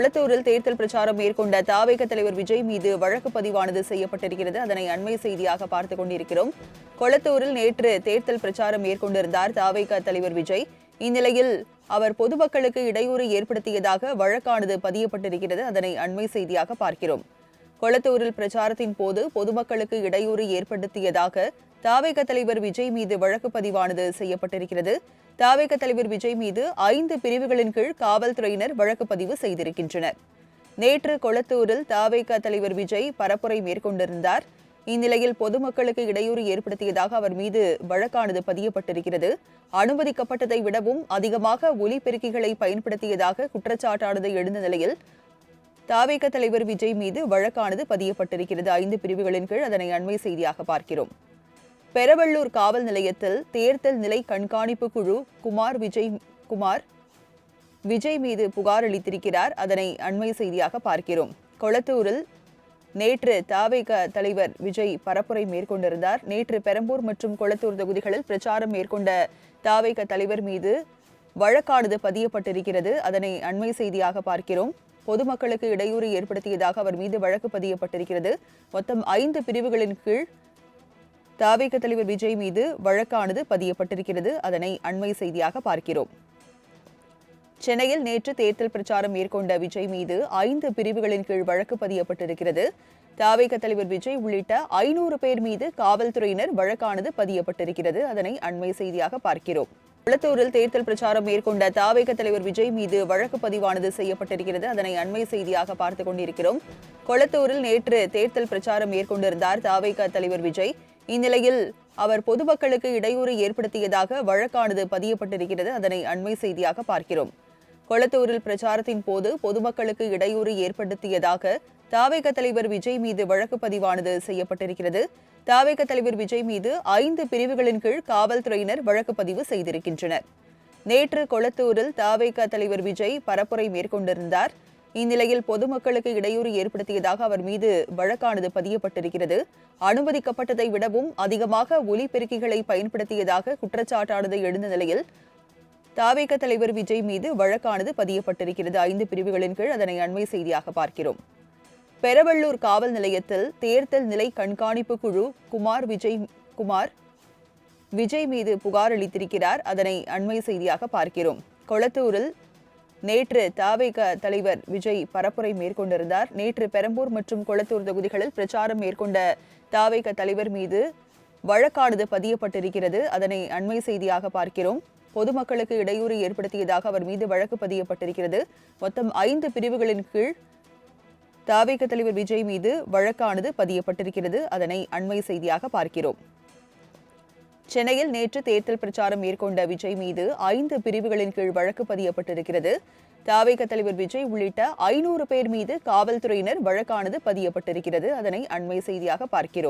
கொளத்தூரில் தேர்தல் பிரச்சாரம் மேற்கொண்ட தாவேக தலைவர் விஜய் மீது வழக்கு பதிவானது செய்யப்பட்டிருக்கிறது. அதனை அண்மை செய்தியாக பார்த்துக் கொண்டிருக்கிறோம். கொளத்தூரில் நேற்று தேர்தல் பிரச்சாரம் மேற்கொண்டிருந்தார் தாவேக தலைவர் விஜய். இந்நிலையில் அவர் பொதுமக்களுக்கு இடையூறு ஏற்படுத்தியதாக வழக்கானது பதியப்பட்டிருக்கிறது. அதனை அண்மை செய்தியாக பார்க்கிறோம். கொளத்தூரில் பிரச்சாரத்தின் போது பொதுமக்களுக்கு இடையூறு ஏற்படுத்தியதாக தாவேக தலைவர் விஜய் மீது வழக்கு பதிவானது செய்யப்பட்டிருக்கிறது. தாவேக தலைவர் விஜய் மீது 5 பிரிவுகளின் கீழ் காவல்துறையினர் வழக்கு பதிவு செய்திருக்கின்றனர். நேற்று கொளத்தூரில் தாவேக தலைவர் விஜய் பரப்புரை மேற்கொண்டிருந்தார். இந்நிலையில் பொதுமக்களுக்கு இடையூறு ஏற்படுத்தியதாக அவர் மீது வழக்கானது பதியப்பட்டிருக்கிறது. அனுமதிக்கப்பட்டதை விடவும் அதிகமாக ஒலிபெருக்கிகளை பயன்படுத்தியதாக குற்றச்சாட்டானது எழுந்த நிலையில் தாவேக தலைவர் விஜய் மீது வழக்கானது பதியப்பட்டிருக்கிறது. 5 பிரிவுகளின் கீழ் அதனை அண்மை செய்தியாக பார்க்கிறோம். பெரவள்ளூர் காவல் நிலையத்தில் தேர்தல் நிலை கண்காணிப்பு குழு விஜய் மீது புகார் அளித்திருக்கிறார். அதனை அண்மை செய்தியாக பார்க்கிறோம். கொளத்தூரில் நேற்று தாவேக தலைவர் விஜய் பரப்புரை மேற்கொண்டிருந்தார். நேற்று பெரம்பூர் மற்றும் கொளத்தூர் தொகுதிகளில் பிரச்சாரம் மேற்கொண்ட தாவேக தலைவர் மீது வழக்கானது பதியப்பட்டிருக்கிறது. அதனை அண்மை செய்தியாக பார்க்கிறோம். பொதுமக்களுக்கு இடையூறு ஏற்படுத்தியதாக அவர் மீது வழக்கு பதியப்பட்டிருக்கிறது. மொத்தம் 5 பிரிவுகளின் கீழ் தாவேக தலைவர் விஜய் மீது வழக்கானது பதியப்பட்டிருக்கிறது. அதனை அண்மை செய்தியாக பார்க்கிறோம். சென்னையில் நேற்று தேர்தல் பிரச்சாரம் மேற்கொண்ட விஜய் மீது 5 பிரிவுகளின் கீழ் வழக்கு பதியப்பட்டிருக்கிறது. தாவேக தலைவர் விஜய் உள்ளிட்ட 500 பேர் மீது காவல்துறையினர் வழக்கானது பதியப்பட்டிருக்கிறது. அதனை அண்மை செய்தியாக பார்க்கிறோம். கொளத்தூரில் தேர்தல் பிரச்சாரம் மேற்கொண்ட தாவேக தலைவர் விஜய் மீது வழக்கு பதிவானது செய்யப்பட்டிருக்கிறது. அதனை அண்மை செய்தியாக பார்த்துக் கொண்டிருக்கிறோம். கொளத்தூரில் நேற்று தேர்தல் பிரச்சாரம் மேற்கொண்டிருந்தார் தாவேக தலைவர் விஜய். இந்நிலையில் அவர் பொதுமக்களுக்கு இடையூறு ஏற்படுத்தியதாக வழக்கானது பதியப்பட்டிருக்கிறது. அதனை அண்மை செய்தியாக பார்க்கிறோம். கொளத்தூரில் பிரச்சாரத்தின் போது பொதுமக்களுக்கு இடையூறு ஏற்படுத்தியதாக தாவேக தலைவர் விஜய் மீது வழக்கு பதிவானது செய்யப்பட்டிருக்கிறது. தாவேக தலைவர் விஜய் மீது 5 பிரிவுகளின் கீழ் காவல்துறையினர் வழக்கு பதிவு செய்திருக்கின்றனர். நேற்று கொளத்தூரில் தாவேக தலைவர் விஜய் பரப்புரை மேற்கொண்டிருந்தார். இந்நிலையில் பொதுமக்களுக்கு இடையூறு ஏற்படுத்தியதாக அவர் மீது வழக்கானது பதியப்பட்டிருக்கிறது. அனுமதிக்கப்பட்டதை விடவும் அதிகமாக ஒலிபெருக்கிகளை பயன்படுத்தியதாக குற்றச்சாட்டானது எழுந்த நிலையில் தாவேக தலைவர் விஜய் மீது வழக்கானது பதியப்பட்டிருக்கிறது. 5 பிரிவுகளின் கீழ் அதனை அண்மை செய்தியாக பார்க்கிறோம். பெரவள்ளூர் காவல் நிலையத்தில் தேர்தல் நிலை கண்காணிப்பு குழு விஜய் மீது புகார் அளித்திருக்கிறார். அதனை அண்மை செய்தியாக பார்க்கிறோம். கொளத்தூரில் நேற்று தாவேக தலைவர் விஜய் பரப்புரை மேற்கொண்டிருந்தார். நேற்று பெரம்பூர் மற்றும் கொளத்தூர் தொகுதிகளில் பிரச்சாரம் மேற்கொண்ட தாவேக தலைவர் மீது வழக்கானது பதியப்பட்டிருக்கிறது. அதனை அண்மை செய்தியாக பார்க்கிறோம். பொதுமக்களுக்கு இடையூறு ஏற்படுத்தியதாக அவர் மீது வழக்கு பதியப்பட்டிருக்கிறது. மொத்தம் 5 பிரிவுகளின் கீழ் தாவேக தலைவர் விஜய் மீது வழக்கானது பதியப்பட்டிருக்கிறது. அதனை அண்மை செய்தியாக பார்க்கிறோம். சென்னையில் நேற்று தேர்தல் பிரச்சாரம் மேற்கொண்ட விஜய் மீது 5 பிரிவுகளின் கீழ் வழக்கு பதியப்பட்டிருக்கிறது. தாவேக தலைவர் விஜய் உள்ளிட்ட 500 பேர் மீது காவல்துறையினர் வழக்கானது பதியப்பட்டிருக்கிறது. அதனை அண்மை செய்தியாக பார்க்கிறோம்.